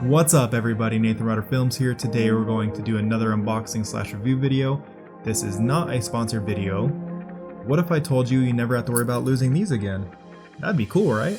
What's up everybody, Nathan Rutter Films here. Today we're going to do another unboxing / review video. This is not a sponsored video. What if I told you you never have to worry about losing these again? That'd be cool, right?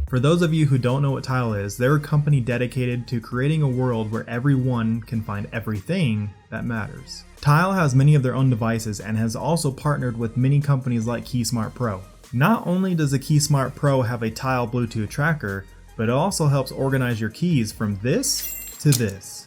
For those of you who don't know what Tile is, they're a company dedicated to creating a world where everyone can find everything that matters. Tile has many of their own devices and has also partnered with many companies like KeySmart Pro. Not only does the KeySmart Pro have a Tile Bluetooth tracker, but it also helps organize your keys from this to this.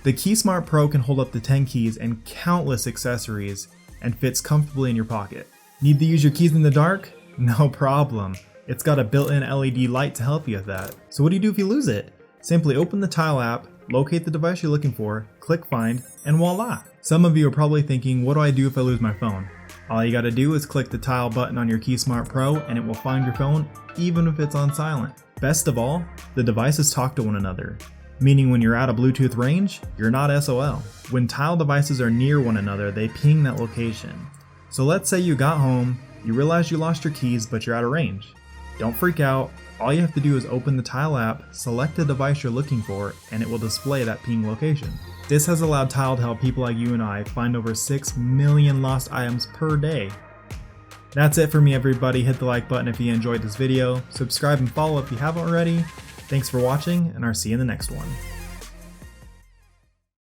The KeySmart Pro can hold up to 10 keys and countless accessories and fits comfortably in your pocket. Need to use your keys in the dark? No problem. It's got a built-in LED light to help you with that. So what do you do if you lose it? Simply open the Tile app, locate the device you're looking for, click find, and voila! Some of you are probably thinking, what do I do if I lose my phone? All you gotta do is click the Tile button on your KeySmart Pro and it will find your phone even if it's on silent. Best of all, the devices talk to one another, meaning when you're out of Bluetooth range, you're not SOL. When Tile devices are near one another, they ping that location. So let's say you got home, you realize you lost your keys but you're out of range. Don't freak out, all you have to do is open the Tile app, select the device you're looking for, and it will display that ping location. This has allowed Tile to help people like you and I find over 6 million lost items per day. That's it for me everybody, hit the like button if you enjoyed this video, subscribe and follow if you haven't already. Thanks for watching, and I'll see you in the next one.